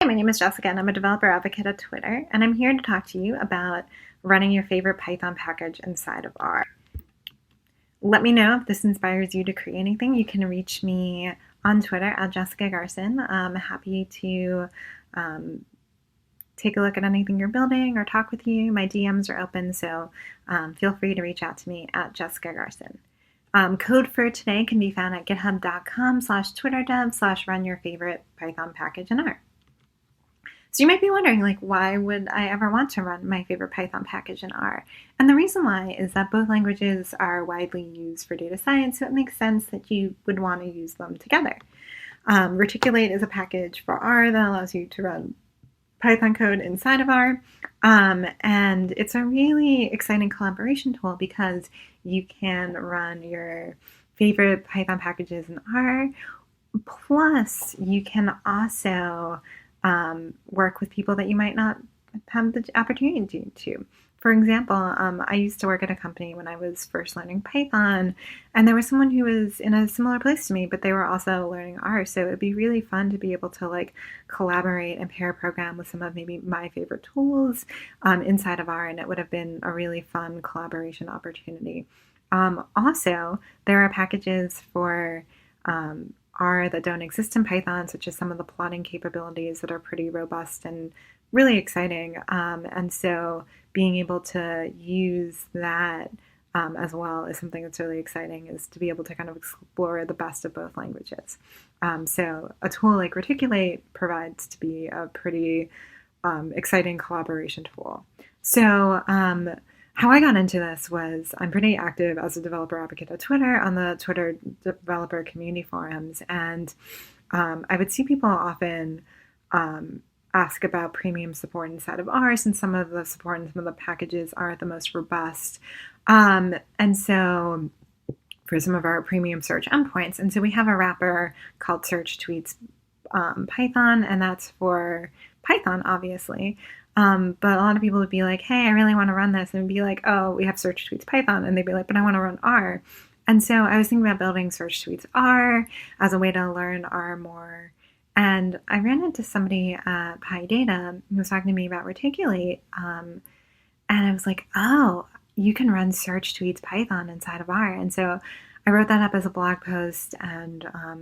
Hi, my name is Jessica, and I'm a developer advocate at Twitter, and I'm here to talk to you about running your favorite Python package inside of R. Let me know if this inspires you to create anything. You can reach me on Twitter at Jessica Garson. I'm happy to take a look at anything you're building or talk with you. My DMs are open, so feel free to reach out to me at Jessica Garson. Code for today can be found at github.com/twitterdev/run your favorite Python package in R. So you might be wondering, like, why would I ever want to run my favorite Python package in R? And the reason why is that both languages are widely used for data science, so it makes sense that you would want to use them together. Reticulate is a package for R that allows you to run Python code inside of R. And it's a really exciting collaboration tool because you can run your favorite Python packages in R. Plus, you can also work with people that you might not have the opportunity to. For example, I used to work at a company when I was first learning Python, and there was someone who was in a similar place to me, but they were also learning R. So it'd be really fun to be able to collaborate and pair program with some of maybe my favorite tools inside of R, and it would have been a really fun collaboration opportunity. Also, there are packages for R that don't exist in Python, such as some of the plotting capabilities that are pretty robust and really exciting. And so being able to use that as well is something that's really exciting, is to be able to kind of explore the best of both languages. So a tool like Reticulate provides to be a pretty exciting collaboration tool. So how I got into this was I'm pretty active as a developer advocate at Twitter on the Twitter developer community forums, and I would see people often ask about premium support inside of R, since some of the support and some of the packages aren't the most robust. And so for some of our premium search endpoints, and so we have a wrapper called Search Tweets Python, and that's for Python, obviously. But a lot of people would be like, hey, I really want to run this. And be like, oh, we have Search Tweets Python. And they'd be like, but I want to run R. And so I was thinking about building Search Tweets R as a way to learn R more. And I ran into somebody at PyData who was talking to me about Reticulate. And I was like, oh, you can run Search Tweets Python inside of R. And so I wrote that up as a blog post, and I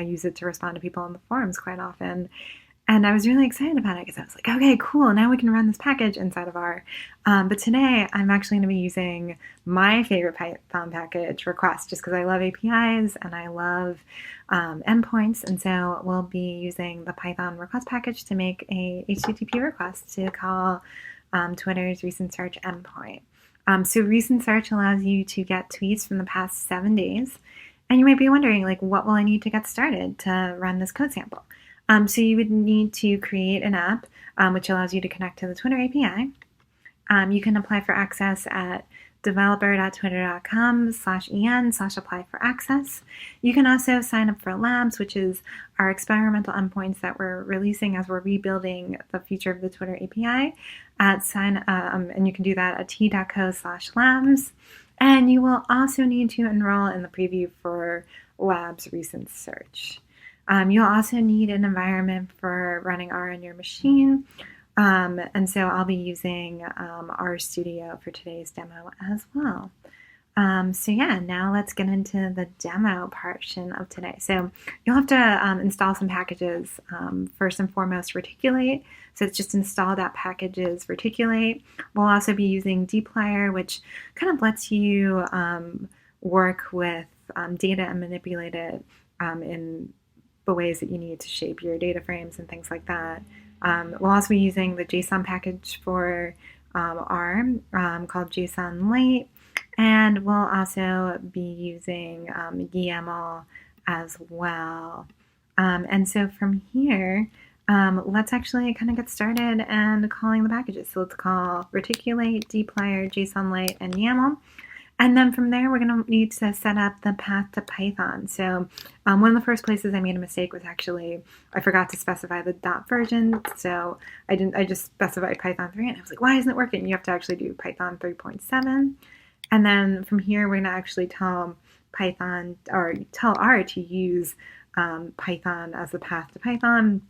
use it to respond to people on the forums quite often. And I was really excited about it because I was like, okay, cool, now we can run this package inside of R. But today I'm actually going to be using my favorite Python package, Request, just because I love APIs and I love endpoints. And so we'll be using the Python request package to make a HTTP request to call Twitter's recent search endpoint. So recent search allows you to get tweets from the past 7 days. And you might be wondering, what will I need to get started to run this code sample? So you would need to create an app, which allows you to connect to the Twitter API. You can apply for access at developer.twitter.com/en/apply for access. You can also sign up for labs, which is our experimental endpoints that we're releasing as we're rebuilding the future of the Twitter API. And you can do that at t.co/labs. And you will also need to enroll in the preview for labs recent search. You'll also need an environment for running R on your machine. And so I'll be using RStudio for today's demo as well. So yeah, now let's get into the demo portion of today. So you'll have to install some packages. First and foremost, Reticulate. So it's just install that packages Reticulate. We'll also be using dplyr, which kind of lets you work with data and manipulate it in the ways that you need to shape your data frames and things like that. We'll also be using the JSON package for R called JSON Lite, and we'll also be using YAML as well. And so from here, let's actually kind of get started and calling the packages. So let's call Reticulate, dplyr, JSON Lite, and YAML. And then from there, we're going to need to set up the path to Python. So one of the first places I made a mistake was actually, I forgot to specify the dot version. So I just specified Python 3, and I was like, why isn't it working? You have to actually do Python 3.7. And then from here, we're going to actually tell Python, or tell R to use Python as the path to Python.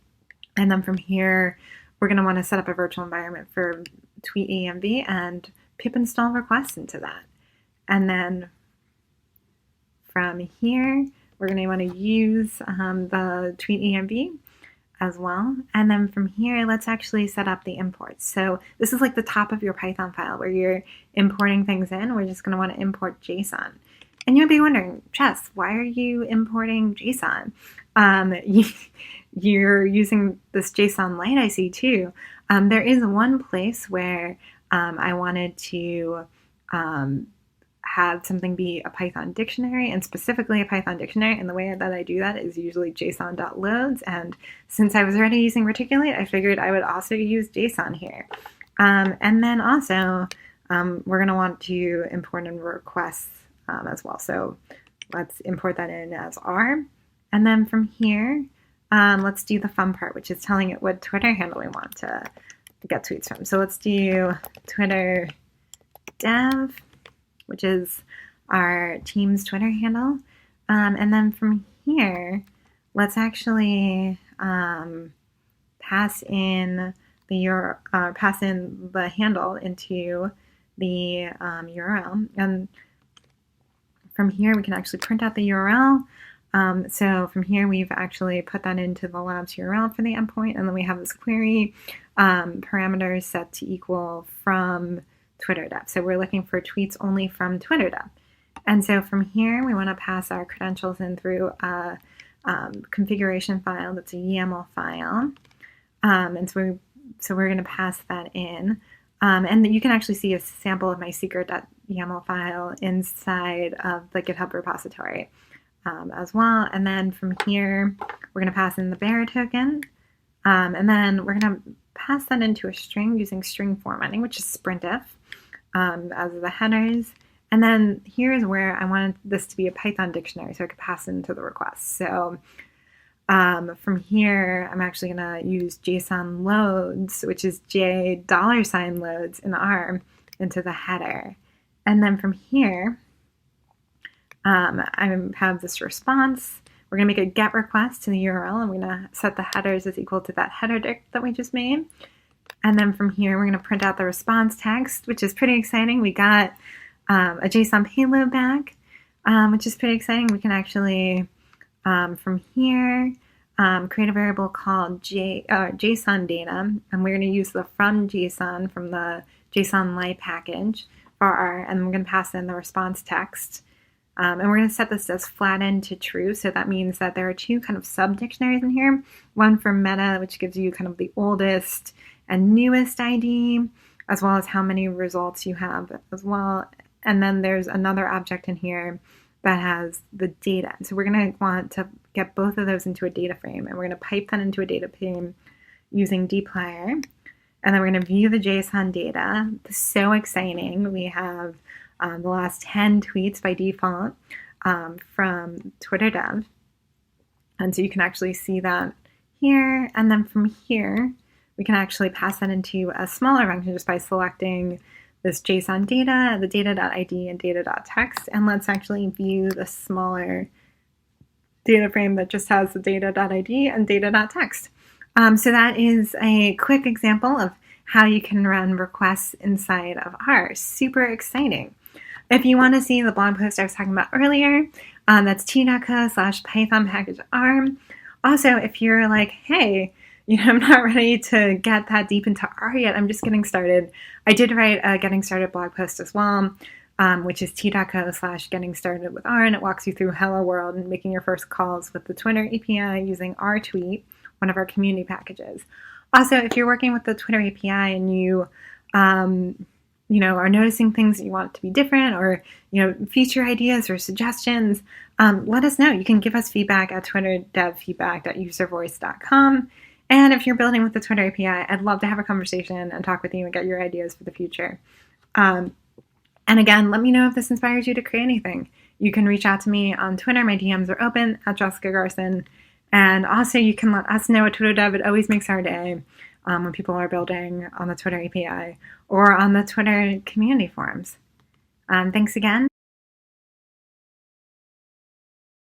And then from here, we're going to want to set up a virtual environment for tweet env and pip install requests into that. And then from here, we're going to want to use the tweet env as well. And then from here, let's actually set up the imports. So this is like the top of your Python file where you're importing things in. We're just going to want to import JSON. And you'll be wondering, Jess, why are you importing JSON? You're using this JSON Lite, I see too. There is one place where I wanted to have something be a Python dictionary, and specifically a Python dictionary, and the way that I do that is usually json.loads, and since I was already using reticulate, I figured I would also use JSON here. And then also, we're going to want to import in requests as well, so let's import that in as R. And then from here, let's do the fun part, which is telling it what Twitter handle we want to get tweets from. So let's do Twitter dev, which is our team's Twitter handle. And then from here, let's actually pass in the handle into the URL. And from here, we can actually print out the URL. So from here, we've actually put that into the labs URL for the endpoint, and then we have this query parameters set to equal from Twitter dev. So we're looking for tweets only from Twitter dev. And so from here, we want to pass our credentials in through a configuration file that's a YAML file. And so we're going to pass that in. And you can actually see a sample of my secret.yaml file inside of the GitHub repository as well. And then from here, we're going to pass in the bearer token. And then we're going to pass that into a string using string formatting, which is sprintf, as the headers. And then here's where I wanted this to be a Python dictionary so I could pass into the request. So from here, I'm actually going to use JSON loads, which is $loads in R, into the header. And then from here, I have this response. We're going to make a GET request to the URL, and we're going to set the headers as equal to that header dict that we just made. And then from here, we're going to print out the response text, which is pretty exciting. We got a JSON payload back, which is pretty exciting. We can actually, from here, create a variable called JSON data, and we're going to use the from JSON from the JSON Lite package for and we're going to pass in the response text. And we're going to set this as flattened to true, so that means that there are two kind of sub-dictionaries in here. One for meta, which gives you kind of the oldest and newest ID, as well as how many results you have as well. And then there's another object in here that has the data. So we're going to want to get both of those into a data frame, and we're going to pipe that into a data frame using dplyr. And then we're going to view the JSON data. This is so exciting. We have the last 10 tweets by default from Twitter dev. And so you can actually see that here. And then from here, we can actually pass that into a smaller function just by selecting this JSON data, the data.id and data.text. And let's actually view the smaller data frame that just has the data.id and data.text. So that is a quick example of how you can run requests inside of R. Super exciting. If you want to see the blog post I was talking about earlier, that's t.co/Python package R. Also, if you're like, hey, I'm not ready to get that deep into R yet, I'm just getting started, I did write a getting started blog post as well, which is t.co/getting started with R, and it walks you through Hello World and making your first calls with the Twitter API using RTweet, one of our community packages. Also, if you're working with the Twitter API and you are noticing things that you want to be different, or feature ideas or suggestions, let us know. You can give us feedback at twitterdevfeedback.uservoice.com. And if you're building with the Twitter API, I'd love to have a conversation and talk with you and get your ideas for the future. And again, let me know if this inspires you to create anything. You can reach out to me on Twitter. My DMs are open at Jessica Garson. And also, you can let us know at Twitter Dev. It always makes our day when people are building on the Twitter API or on the Twitter community forums. Thanks again.